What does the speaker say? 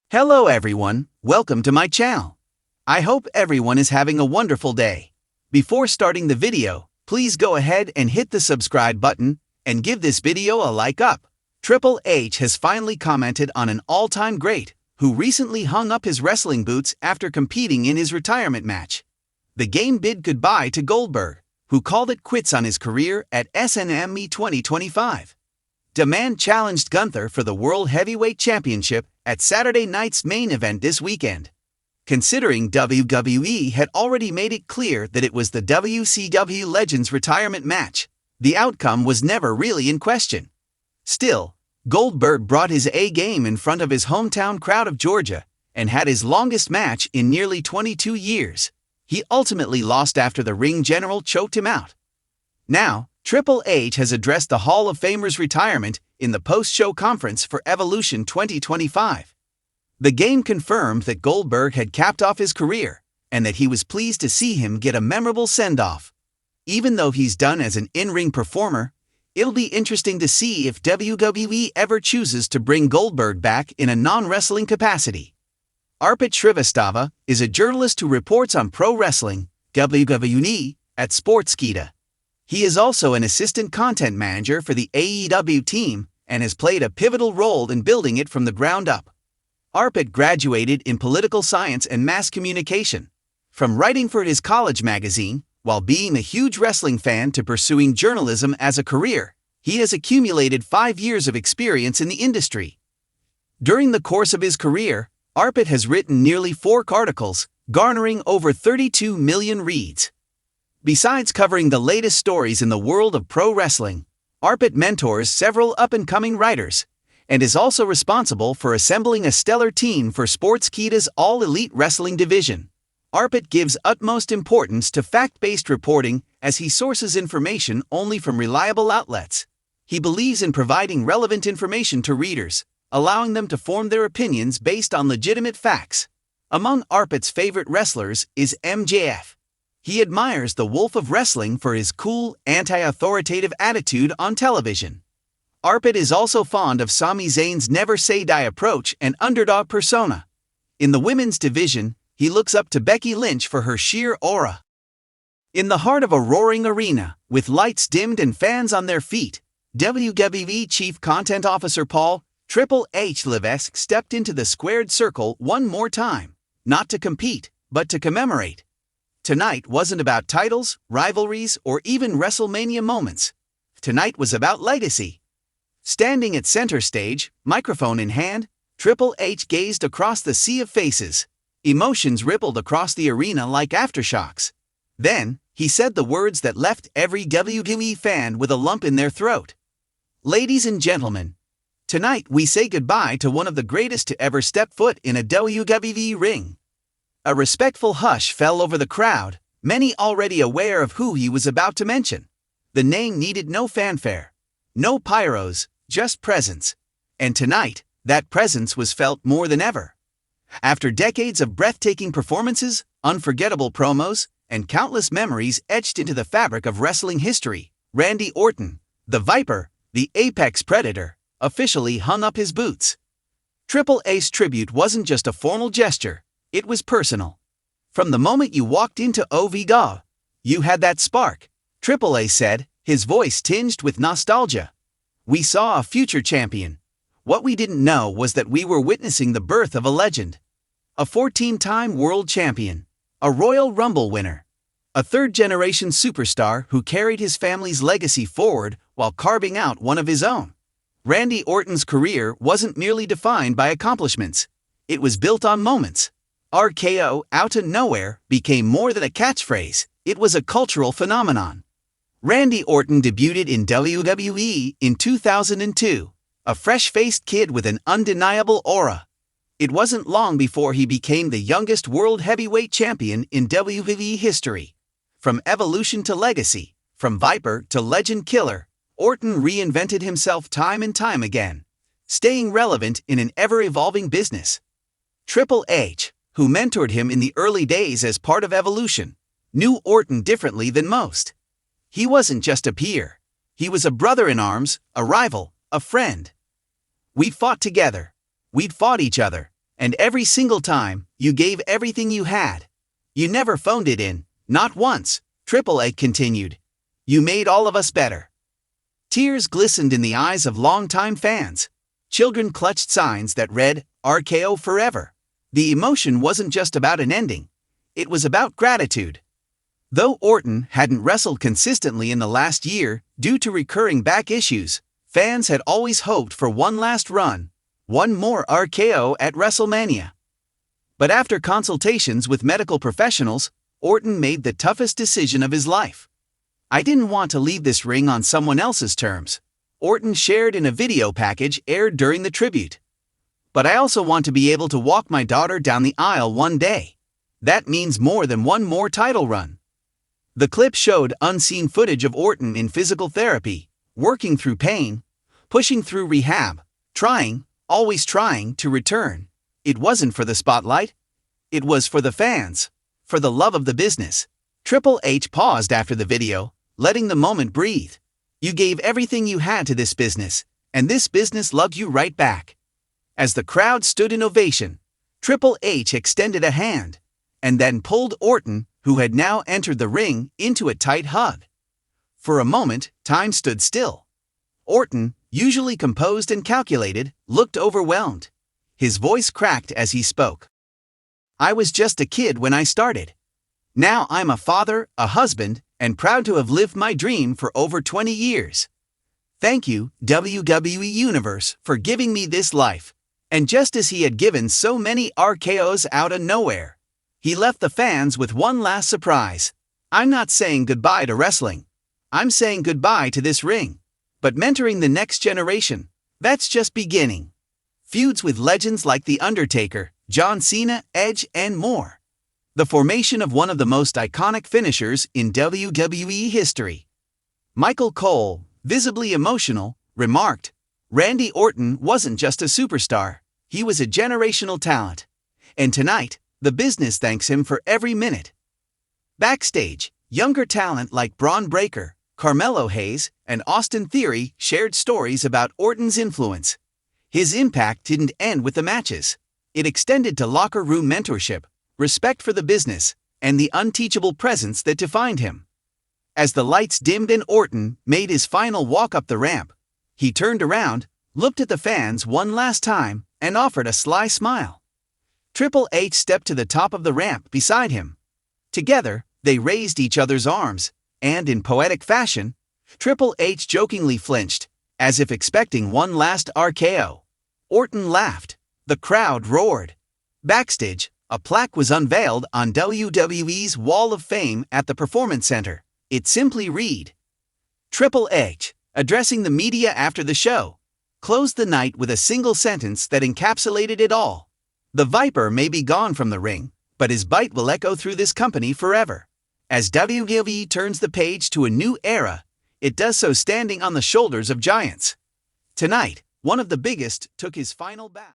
Hello everyone, welcome to my channel. I hope everyone is having a wonderful day. Before starting the video, please go ahead and hit the subscribe button and give this video a like up. Triple H has finally commented on an all-time great who recently hung up his wrestling boots after competing in his retirement match. The game bid goodbye to Goldberg, who called it quits on his career at SNME 2025. The man challenged Gunther for the World Heavyweight Championship at Saturday night's main event this weekend. Considering WWE had already made it clear that it was the WCW Legends retirement match, the outcome was never really in question. Still, Goldberg brought his A-game in front of his hometown crowd of Georgia and had his longest match in nearly 22 years. He ultimately lost after the ring general choked him out. Now, Triple H has addressed the Hall of Famer's retirement in the post-show conference for Evolution 2025. The game confirmed that Goldberg had capped off his career and that he was pleased to see him get a memorable send-off. Even though he's done as an in-ring performer, it'll be interesting to see if WWE ever chooses to bring Goldberg back in a non-wrestling capacity. Arpit Shrivastava is a journalist who reports on pro wrestling, WWE, at Sportskeeda. He is also an assistant content manager for the AEW team and has played a pivotal role in building it from the ground up. Arpit graduated in political science and mass communication. From writing for his college magazine, while being a huge wrestling fan, to pursuing journalism as a career, he has accumulated 5 years of experience in the industry. During the course of his career, Arpit has written nearly 4 articles, garnering over 32 million reads. Besides covering the latest stories in the world of pro wrestling, Arpit mentors several up-and-coming writers, and is also responsible for assembling a stellar team for Sportskeeda's all-elite wrestling division. Arpit gives utmost importance to fact-based reporting as he sources information only from reliable outlets. He believes in providing relevant information to readers, allowing them to form their opinions based on legitimate facts. Among Arpit's favorite wrestlers is MJF. He admires the Wolf of Wrestling for his cool, anti-authoritative attitude on television. Arpit is also fond of Sami Zayn's never-say-die approach and underdog persona. In the women's division, he looks up to Becky Lynch for her sheer aura. In the heart of a roaring arena, with lights dimmed and fans on their feet, WWE Chief Content Officer Paul Triple H Levesque stepped into the squared circle one more time, not to compete, but to commemorate. Tonight wasn't about titles, rivalries, or even WrestleMania moments. Tonight was about legacy. Standing at center stage, microphone in hand, Triple H gazed across the sea of faces. Emotions rippled across the arena like aftershocks. Then, he said the words that left every WWE fan with a lump in their throat. Ladies and gentlemen, tonight we say goodbye to one of the greatest to ever step foot in a WWE ring. A respectful hush fell over the crowd, many already aware of who he was about to mention. The name needed no fanfare, no pyros, just presence. And tonight, that presence was felt more than ever. After decades of breathtaking performances, unforgettable promos, and countless memories etched into the fabric of wrestling history, Randy Orton, the Viper, the apex predator, officially hung up his boots. Triple H's tribute wasn't just a formal gesture. It was personal. From the moment you walked into OVGA, you had that spark, Triple H said, his voice tinged with nostalgia. We saw a future champion. What we didn't know was that we were witnessing the birth of a legend. A 14-time world champion, a Royal Rumble winner, a third-generation superstar who carried his family's legacy forward while carving out one of his own. Randy Orton's career wasn't merely defined by accomplishments. It was built on moments. RKO, out of nowhere, became more than a catchphrase. It was a cultural phenomenon. Randy Orton debuted in WWE in 2002, a fresh-faced kid with an undeniable aura. It wasn't long before he became the youngest World Heavyweight Champion in WWE history. From evolution to legacy, from Viper to Legend Killer, Orton reinvented himself time and time again, staying relevant in an ever-evolving business. Triple H, who mentored him in the early days as part of Evolution, knew Orton differently than most. He wasn't just a peer. He was a brother in arms, a rival, a friend. We fought together. We'd fought each other, And every single time, you gave everything you had. You never phoned it in, not once, Triple H continued. You made all of us better. Tears glistened in the eyes of longtime fans. Children clutched signs that read, RKO forever. The emotion wasn't just about an ending. It was about gratitude. Though Orton hadn't wrestled consistently in the last year due to recurring back issues, fans had always hoped for one last run, one more RKO at WrestleMania. But after consultations with medical professionals, Orton made the toughest decision of his life. I didn't want to leave this ring on someone else's terms, Orton shared in a video package aired during the tribute. But I also want to be able to walk my daughter down the aisle one day. That means more than one more title run. The clip showed unseen footage of Orton in physical therapy, working through pain, pushing through rehab, always trying to return. It wasn't for the spotlight. It was for the fans, for the love of the business. Triple H paused after the video, letting the moment breathe. You gave everything you had to this business, and this business loved you right back. As the crowd stood in ovation, Triple H extended a hand, and then pulled Orton, who had now entered the ring, into a tight hug. For a moment, time stood still. Orton, usually composed and calculated, looked overwhelmed. His voice cracked as he spoke. I was just a kid when I started. Now I'm a father, a husband, and proud to have lived my dream for over 20 years. Thank you, WWE Universe, for giving me this life. And just as he had given so many RKOs out of nowhere, he left the fans with one last surprise. I'm not saying goodbye to wrestling. I'm saying goodbye to this ring. But mentoring the next generation, that's just beginning. Feuds with legends like The Undertaker, John Cena, Edge, and more. The formation of one of the most iconic finishers in WWE history. Michael Cole, visibly emotional, remarked, Randy Orton wasn't just a superstar, he was a generational talent. And tonight, the business thanks him for every minute. Backstage, younger talent like Braun Breaker, Carmelo Hayes, and Austin Theory shared stories about Orton's influence. His impact didn't end with the matches. It extended to locker room mentorship, respect for the business, and the unteachable presence that defined him. As the lights dimmed and Orton made his final walk up the ramp, he turned around, looked at the fans one last time, and offered a sly smile. Triple H stepped to the top of the ramp beside him. Together, they raised each other's arms, and in poetic fashion, Triple H jokingly flinched, as if expecting one last RKO. Orton laughed. The crowd roared. Backstage, a plaque was unveiled on WWE's Wall of Fame at the Performance Center. It simply read, Triple H, addressing the media after the show, closed the night with a single sentence that encapsulated it all. The Viper may be gone from the ring, but his bite will echo through this company forever. As WWE turns the page to a new era, it does so standing on the shoulders of giants. Tonight, one of the biggest took his final bow.